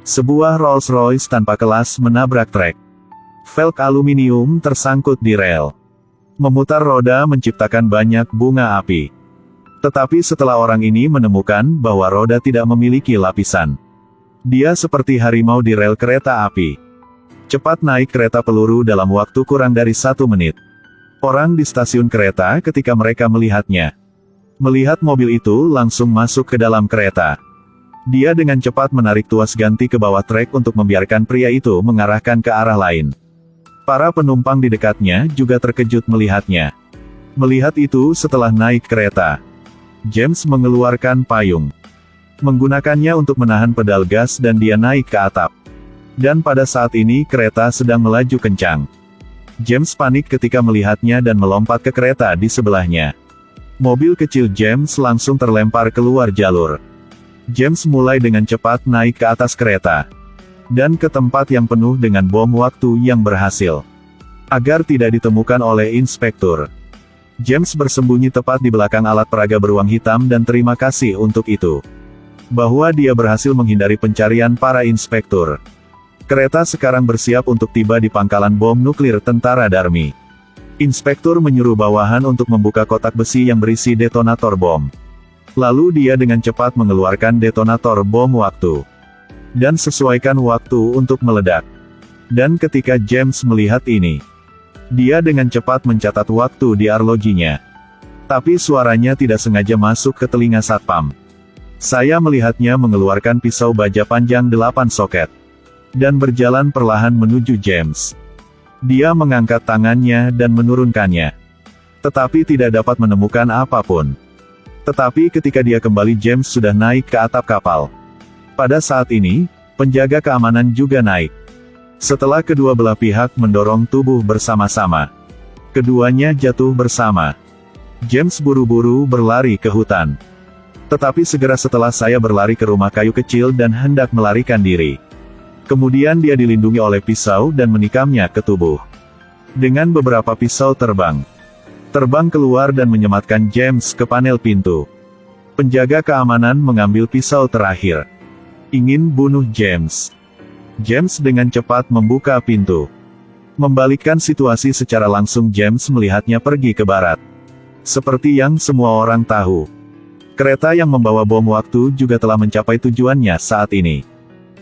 Sebuah Rolls-Royce tanpa kelas menabrak trek. Velg aluminium tersangkut di rel. Memutar roda menciptakan banyak bunga api. Tetapi setelah orang ini menemukan bahwa roda tidak memiliki lapisan, dia seperti harimau di rel kereta api. Cepat naik kereta peluru dalam waktu kurang dari 1 menit. Orang di stasiun kereta ketika mereka melihatnya. Melihat mobil itu langsung masuk ke dalam kereta. Dia dengan cepat menarik tuas ganti ke bawah trek untuk membiarkan pria itu mengarahkan ke arah lain. Para penumpang di dekatnya juga terkejut melihatnya. Melihat itu setelah naik kereta, James mengeluarkan payung. Menggunakannya untuk menahan pedal gas dan dia naik ke atap. Dan pada saat ini kereta sedang melaju kencang. James panik ketika melihatnya dan melompat ke kereta di sebelahnya. Mobil kecil James langsung terlempar keluar jalur. James mulai dengan cepat naik ke atas kereta. Dan ke tempat yang penuh dengan bom waktu yang berhasil. Agar tidak ditemukan oleh inspektur. James bersembunyi tepat di belakang alat peraga beruang hitam dan terima kasih untuk itu. Bahwa dia berhasil menghindari pencarian para inspektur. Kereta sekarang bersiap untuk tiba di pangkalan bom nuklir tentara Darmi. Inspektur menyuruh bawahan untuk membuka kotak besi yang berisi detonator bom. Lalu dia dengan cepat mengeluarkan detonator bom waktu. Dan sesuaikan waktu untuk meledak. Dan ketika James melihat ini, dia dengan cepat mencatat waktu di arlojinya. Tapi suaranya tidak sengaja masuk ke telinga satpam. Saya melihatnya mengeluarkan pisau baja panjang 8 soket. Dan berjalan perlahan menuju James. Dia mengangkat tangannya dan menurunkannya. Tetapi tidak dapat menemukan apapun. Tetapi ketika dia kembali James sudah naik ke atap kapal. Pada saat ini, penjaga keamanan juga naik. Setelah kedua belah pihak mendorong tubuh bersama-sama, keduanya jatuh bersama. James buru-buru berlari ke hutan. Tetapi segera setelah saya berlari ke rumah kayu kecil dan hendak melarikan diri. Kemudian dia dilindungi oleh pisau dan menikamnya ke tubuh. Dengan beberapa pisau terbang keluar dan menyematkan James ke panel pintu. Penjaga keamanan mengambil pisau terakhir. Ingin bunuh James. James dengan cepat membuka pintu. Membalikkan situasi secara langsung James melihatnya pergi ke barat. Seperti yang semua orang tahu. Kereta yang membawa bom waktu juga telah mencapai tujuannya saat ini.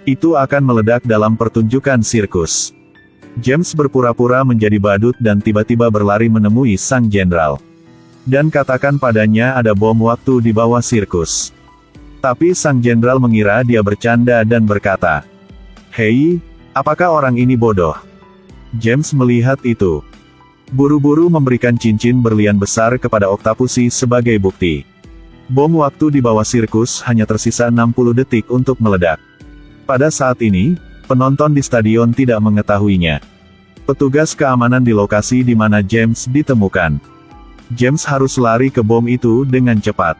Itu akan meledak dalam pertunjukan sirkus. James berpura-pura menjadi badut dan tiba-tiba berlari menemui sang jenderal. Dan katakan padanya ada bom waktu di bawah sirkus. Tapi sang jenderal mengira dia bercanda dan berkata, "Hei, apakah orang ini bodoh?" James melihat itu. Buru-buru memberikan cincin berlian besar kepada Octopussy sebagai bukti. Bom waktu di bawah sirkus hanya tersisa 60 detik untuk meledak. Pada saat ini, penonton di stadion tidak mengetahuinya. Petugas keamanan di lokasi di mana James ditemukan. James harus lari ke bom itu dengan cepat.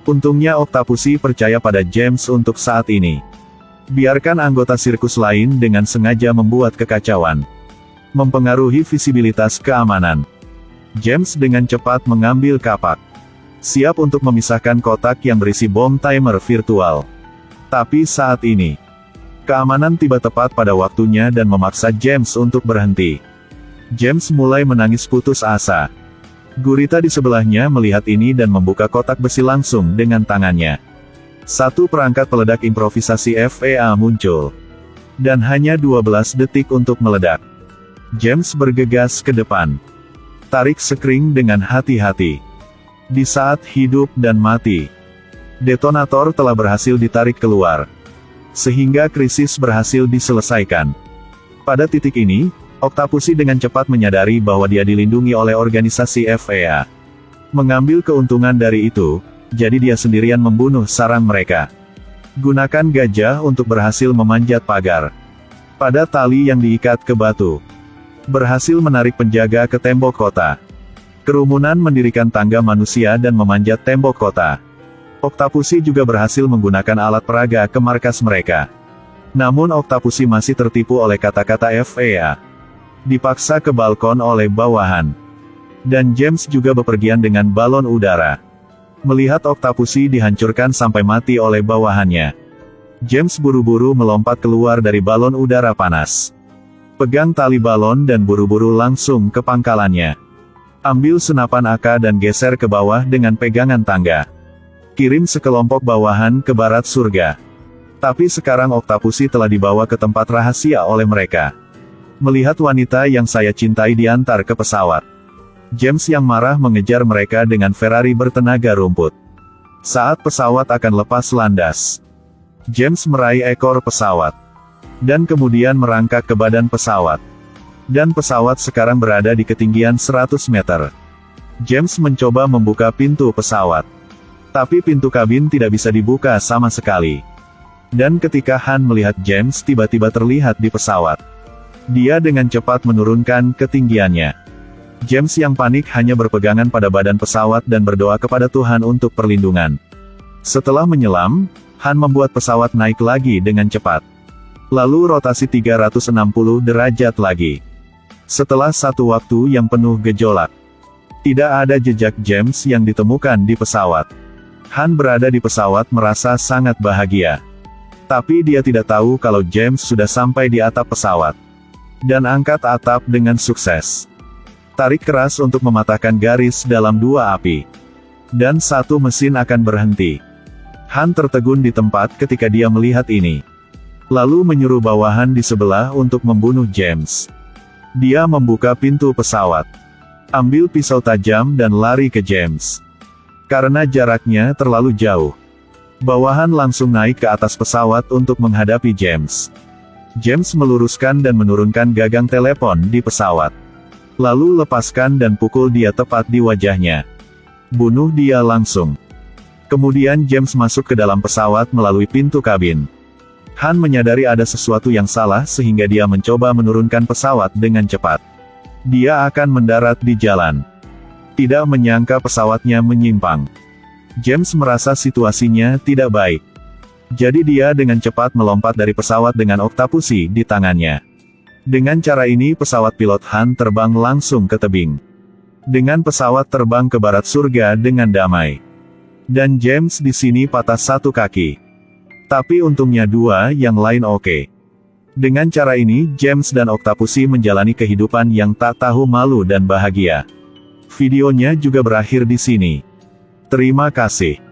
Untungnya Octopussy percaya pada James untuk saat ini. Biarkan anggota sirkus lain dengan sengaja membuat kekacauan. Mempengaruhi visibilitas keamanan. James dengan cepat mengambil kapak. Siap untuk memisahkan kotak yang berisi bom timer virtual. Tapi saat ini, keamanan tiba tepat pada waktunya dan memaksa James untuk berhenti. James mulai menangis putus asa. Gurita di sebelahnya melihat ini dan membuka kotak besi langsung dengan tangannya. Satu perangkat peledak improvisasi FEA muncul. Dan hanya 12 detik untuk meledak. James bergegas ke depan. Tarik sekring dengan hati-hati. Di saat hidup dan mati, detonator telah berhasil ditarik keluar. Sehingga krisis berhasil diselesaikan. Pada titik ini, Octopussy dengan cepat menyadari bahwa dia dilindungi oleh organisasi FEA. Mengambil keuntungan dari itu, jadi dia sendirian membunuh sarang mereka. Gunakan gajah untuk berhasil memanjat pagar. Pada tali yang diikat ke batu. Berhasil menarik penjaga ke tembok kota. Kerumunan mendirikan tangga manusia dan memanjat tembok kota. Octopussy juga berhasil menggunakan alat peraga ke markas mereka. Namun Octopussy masih tertipu oleh kata-kata FEA. Dipaksa ke balkon oleh bawahan. Dan James juga bepergian dengan balon udara. Melihat Octopussy dihancurkan sampai mati oleh bawahannya. James buru-buru melompat keluar dari balon udara panas. Pegang tali balon dan buru-buru langsung ke pangkalannya. Ambil senapan AK dan geser ke bawah dengan pegangan tangga. Kirim sekelompok bawahan ke barat surga. Tapi sekarang Octopussy telah dibawa ke tempat rahasia oleh mereka. Melihat wanita yang saya cintai diantar ke pesawat. James yang marah mengejar mereka dengan Ferrari bertenaga rumput. Saat pesawat akan lepas landas, James meraih ekor pesawat. Dan kemudian merangkak ke badan pesawat. Dan pesawat sekarang berada di ketinggian 100 meter. James mencoba membuka pintu pesawat. Tapi pintu kabin tidak bisa dibuka sama sekali. Dan ketika Han melihat James tiba-tiba terlihat di pesawat, dia dengan cepat menurunkan ketinggiannya. James yang panik hanya berpegangan pada badan pesawat dan berdoa kepada Tuhan untuk perlindungan. Setelah menyelam, Han membuat pesawat naik lagi dengan cepat. Lalu rotasi 360 derajat lagi. Setelah satu waktu yang penuh gejolak, tidak ada jejak James yang ditemukan di pesawat. Han berada di pesawat merasa sangat bahagia. Tapi dia tidak tahu kalau James sudah sampai di atap pesawat. Dan angkat atap dengan sukses. Tarik keras untuk mematahkan garis dalam dua api. Dan satu mesin akan berhenti. Han tertegun di tempat ketika dia melihat ini. Lalu menyuruh bawahan di sebelah untuk membunuh James. Dia membuka pintu pesawat. Ambil pisau tajam dan lari ke James. Karena jaraknya terlalu jauh. Bawahan langsung naik ke atas pesawat untuk menghadapi James. James meluruskan dan menurunkan gagang telepon di pesawat. Lalu lepaskan dan pukul dia tepat di wajahnya. Bunuh dia langsung. Kemudian James masuk ke dalam pesawat melalui pintu kabin. Han menyadari ada sesuatu yang salah sehingga dia mencoba menurunkan pesawat dengan cepat. Dia akan mendarat di jalan. Tidak menyangka pesawatnya menyimpang. James merasa situasinya tidak baik. Jadi dia dengan cepat melompat dari pesawat dengan Octopussy di tangannya. Dengan cara ini pesawat pilot Han terbang langsung ke tebing. Dengan pesawat terbang ke barat surga dengan damai. Dan James di sini patah satu kaki. Tapi untungnya dua yang lain oke. Dengan cara ini James dan Octopussy menjalani kehidupan yang tak tahu malu dan bahagia. Videonya juga berakhir di sini. Terima kasih.